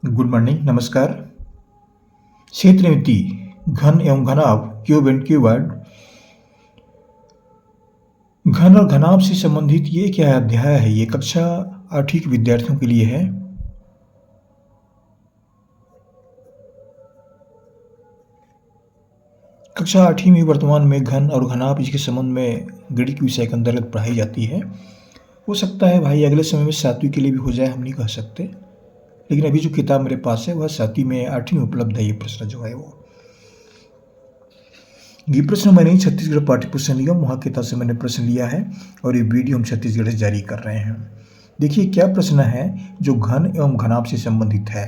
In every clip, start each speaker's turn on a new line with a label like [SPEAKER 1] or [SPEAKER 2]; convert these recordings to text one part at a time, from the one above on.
[SPEAKER 1] Good morning, नमस्कार। क्षेत्र नीति, घन एवं घनाभ, क्यूब एंड क्यूबॉइड। घन और घनाभ से संबंधित ये क्या अध्याय है? ये कक्षा 8वीं के विद्यार्थियों के लिए है। कक्षा 8वीं में वर्तमान में घन और घनाभ इसके संबंध में गणित विषय के अंतर्गत पढ़ाई जाती है। हो सकता है भाई अगले समय में 7वीं के लिए भी हो जाए, हम नहीं कह सकते, लेकिन अभी जो किताब मेरे पास है वह 7वीं में 8वीं में उपलब्ध है। ये प्रश्न जो है वो ये प्रश्न मैंने छत्तीसगढ़ पाठ्य पुस्तक निगम महाकेता से मैंने प्रश्न लिया है और ये वीडियो हम छत्तीसगढ़ से जारी कर रहे हैं। देखिए क्या प्रश्न है जो घन एवं घनाभ से संबंधित है।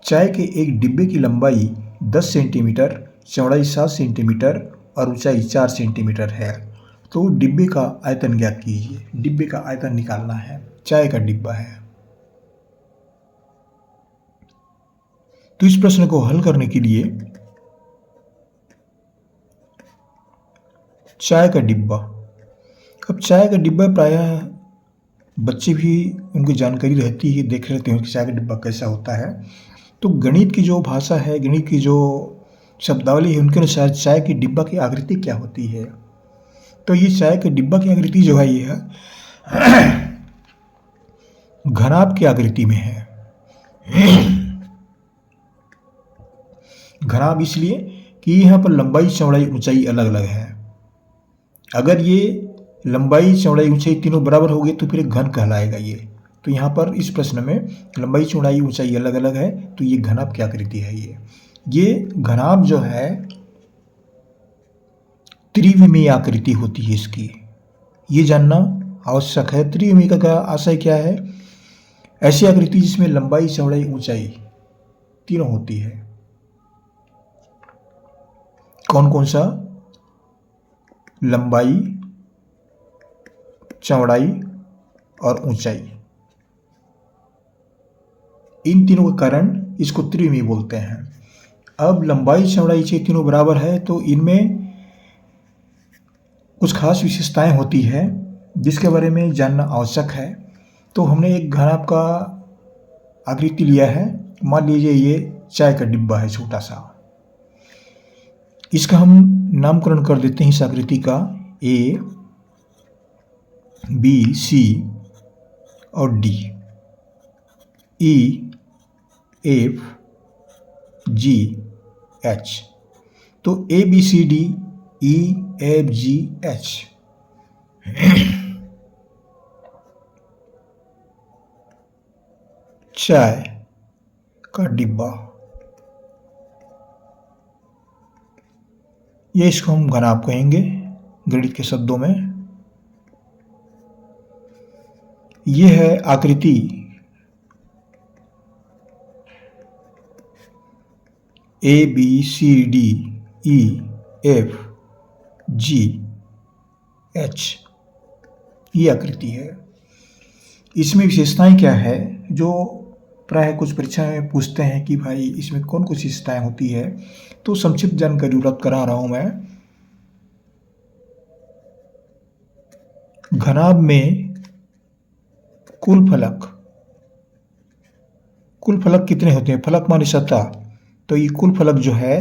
[SPEAKER 1] चाय के एक डिब्बे की लंबाई 10 सेंटीमीटर, चौड़ाई 7 सेंटीमीटर और ऊंचाई 4 सेंटीमीटर है, तो डिब्बे का आयतन ज्ञात कीजिए। डिब्बे का आयतन निकालना है, चाय का डिब्बा है। तो इस प्रश्न को हल करने के लिए चाय का डिब्बा, अब चाय का डिब्बा प्रायः बच्चे भी उनकी जानकारी रहती है, देख लेते हैं कि चाय का डिब्बा कैसा होता है। तो गणित की जो भाषा है, गणित की जो शब्दावली है, उनके अनुसार चाय की डिब्बा की आकृति क्या होती है। तो ये चाय के डिब्बा की आकृति जो है ये है घनाभ की आकृति में है। घनाभ इसलिए कि यहाँ पर लंबाई, चौड़ाई, ऊंचाई अलग अलग है। अगर ये लंबाई, चौड़ाई, ऊंचाई तीनों बराबर हो गए तो फिर घन कहलाएगा ये। तो यहाँ पर इस प्रश्न में लंबाई, चौड़ाई, ऊंचाई अलग अलग है, तो ये घनाभ की आकृति है। ये घनाभ जो है त्रिविमीय आकृति होती है इसकी, ये जानना आवश्यक है। त्रिविमीय का आशय क्या है? ऐसी आकृति जिसमें लंबाई, चौड़ाई, ऊंचाई तीनों होती है। कौन कौन सा? लंबाई, चौड़ाई और ऊंचाई, इन तीनों के कारण इसको त्रिविमीय बोलते हैं। अब लंबाई, चौड़ाई, ऊंचाई तीनों बराबर है तो इनमें कुछ खास विशेषताएं होती है जिसके बारे में जानना आवश्यक है। तो हमने एक घनाभ का आकृति लिया है। मान लीजिए ये चाय का डिब्बा है छोटा सा, इसका हम नामकरण कर देते हैं इस आकृति का ए, बी, सी और डी, ई, एफ, जी, एच। तो ए, बी, सी, डी, ई, एफ, जी, एच। चाय का डिब्बा, ये इसको हम घनाभ कहेंगे गणित के शब्दों में। ये है आकृति ए, बी, सी, डी, ई, एफ, जी, एच, ये आकृति है। इसमें विशेषताएं क्या है जो प्राय कुछ परीक्षा में पूछते हैं कि भाई इसमें कौन कौन सी विशेषताएं होती है, तो संक्षिप्त जानकारी उपलब्ध करा रहा हूं मैं। घनाभ में कुल फलक कितने होते हैं? फलक माने सतह, तो ये कुल फलक जो है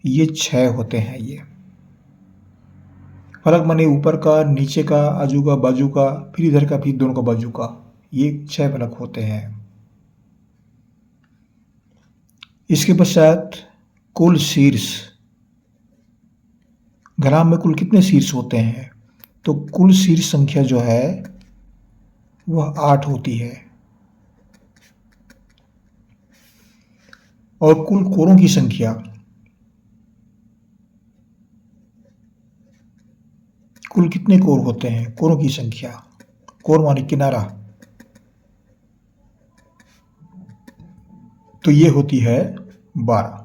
[SPEAKER 1] ये 6 होते हैं। ये फलक माने ऊपर का, नीचे का, आजू का, बाजू का, फिर इधर का, फिर दोनों का बाजू का, ये 6 फलक होते हैं। इसके पश्चात कुल शीर्ष, घनाभ में कुल कितने शीर्ष होते हैं? तो कुल शीर्ष संख्या जो है वह 8 होती है। और कुल कोरों की संख्या, कुल कितने कोर होते हैं? कोरों की संख्या, कोर माने किनारा, तो ये होती है 12।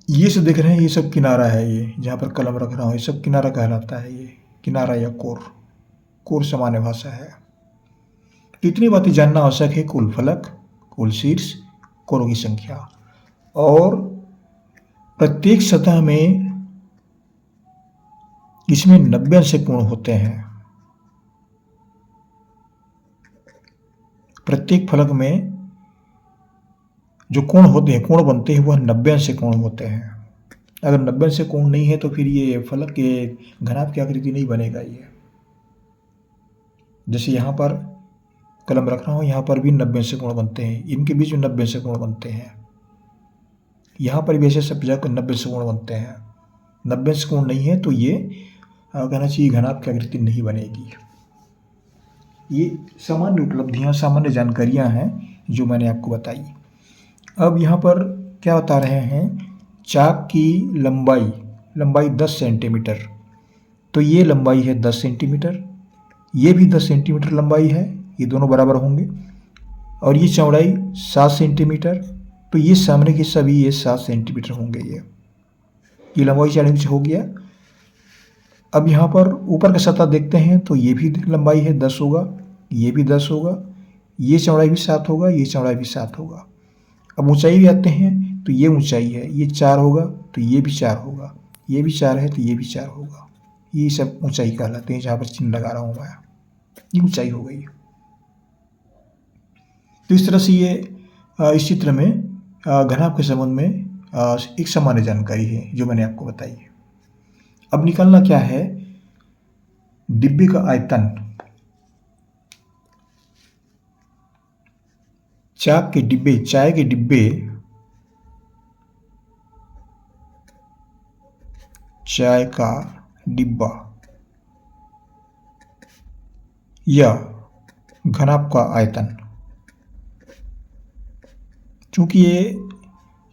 [SPEAKER 1] ये सब देख रहे हैं, ये सब किनारा है। ये जहाँ पर कलम रख रहा हूँ ये सब किनारा कहलाता है। ये किनारा या कोर सामान्य भाषा है। तो इतनी बातें जानना आवश्यक है। कुल फलक, कुल शीर्ष, कोरों की संख्या, और प्रत्येक सतह में इसमें 90 अंश कोण होते हैं। प्रत्येक फलक में जो कोण होते हैं, कोण बनते हैं, वह 90 अंश से कोण होते हैं। अगर 90 अंश से कोण नहीं है तो फिर ये फलक के घनाभ की आकृति नहीं बनेगा। ये जैसे यहाँ पर कलम रख रहा हूँ, यहाँ पर भी 90 अंश से कोण बनते हैं, इनके बीच में 90 अंश से कोण बनते हैं, यहाँ पर भी ऐसे सब जगह 90 अंश से कोण बनते हैं। 90 अंश कोण नहीं है तो ये कहना चाहिए घनाभ की आकृति नहीं बनेगी। ये सामान्य उपलब्धियाँ, सामान्य जानकारियाँ हैं जो मैंने आपको बताई। अब यहाँ पर क्या बता रहे हैं, चाक की लंबाई 10 सेंटीमीटर, तो ये लंबाई है 10 सेंटीमीटर, ये भी 10 सेंटीमीटर लंबाई है, ये दोनों बराबर होंगे। और ये चौड़ाई 7 सेंटीमीटर, तो ये सामने के सभी ये 7 सेंटीमीटर होंगे। ये लंबाई चौड़ाई हो गया। अब यहाँ पर ऊपर का सतह देखते हैं तो ये भी लंबाई है 10 होगा, ये भी 10 होगा, ये चौड़ाई भी 7 होगा, ये चौड़ाई भी 7 होगा। अब ऊंचाई भी आते हैं तो ये ऊंचाई है, ये 4 होगा तो ये भी 4 होगा, ये भी 4 है तो ये भी 4 होगा। ये सब ऊंचाई कहलाते हैं, जहाँ पर चिन्ह लगा रहा हूँ मैं, ये ऊंचाई हो गई। तो इस तरह से ये इस चित्र में घनाभ के संबंध में एक सामान्य जानकारी है जो मैंने आपको बताई है। अब निकालना क्या है, डिब्बे का आयतन। चाय के डिब्बे चाय का डिब्बा या घनाभ का आयतन। चूंकि ये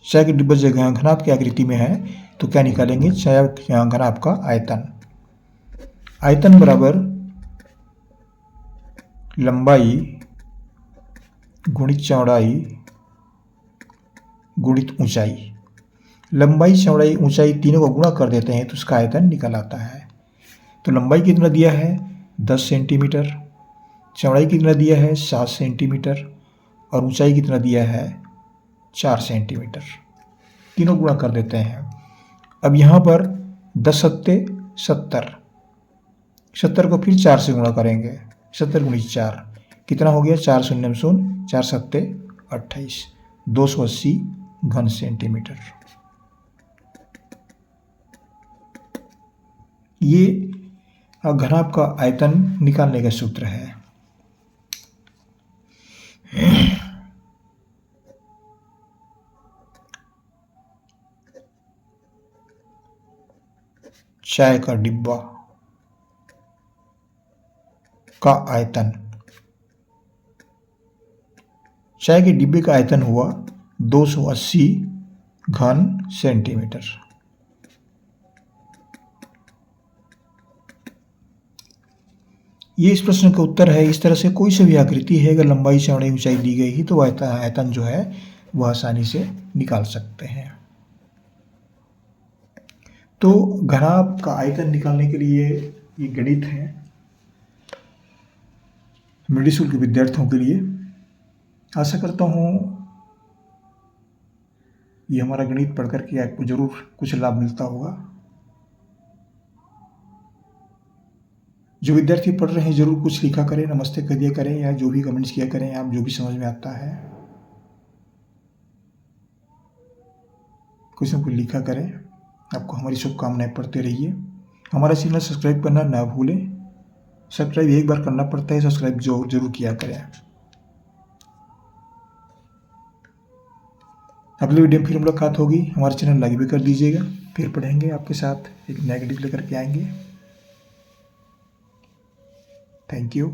[SPEAKER 1] चाय के डिब्बा जगह घनाभ की आकृति में है तो क्या निकालेंगे, चाय घनाभ का आयतन। आयतन बराबर लंबाई गुणित चौड़ाई गुणित ऊंचाई। लंबाई चौड़ाई ऊंचाई तीनों को गुणा कर देते हैं तो उसका आयतन निकल आता है। तो लंबाई कितना दिया है 10 सेंटीमीटर, चौड़ाई कितना दिया है 7 सेंटीमीटर और ऊंचाई कितना दिया है 4 सेंटीमीटर। तीनों गुणा कर देते हैं। अब यहाँ पर 10 सत्ते 70, 70 को फिर 4 से गुणा करेंगे, 70 गुणित 4 कितना हो गया, 4 शून्य शून्य, 4 सत्ते 28, 280 घन सेंटीमीटर। ये घनाभ का आयतन निकालने का सूत्र है। चाय का डिब्बा का आयतन, चाय के डिब्बे का आयतन हुआ 280 घन सेंटीमीटर। ये इस प्रश्न का उत्तर है। इस तरह से कोई सी भी आकृति है, अगर लंबाई चौड़ाई ऊंचाई दी गई ही तो आयतन जो है वह आसानी से निकाल सकते हैं। तो घनाभ का आयतन निकालने के लिए ये गणित है मिडिल स्कूल के विद्यार्थियों के लिए। आशा करता हूँ ये हमारा गणित पढ़ करके आपको जरूर कुछ लाभ मिलता होगा। जो विद्यार्थी पढ़ रहे हैं जरूर कुछ लिखा करें, नमस्ते कह दिया करें या जो भी कमेंट्स किया करें, आप जो भी समझ में आता है कुछ न कुछ लिखा करें। आपको हमारी शुभकामनाएं पढ़ते रहिए। हमारा चैनल सब्सक्राइब करना ना भूलें। सब्सक्राइब एक बार करना पड़ता है, सब्सक्राइब जरूर किया करें। अगले वीडियो में फिर मुलाकात होगी। हमारा चैनल लाइक भी कर दीजिएगा। फिर पढ़ेंगे आपके साथ, एक नया गणित लेकर के आएंगे। Thank you.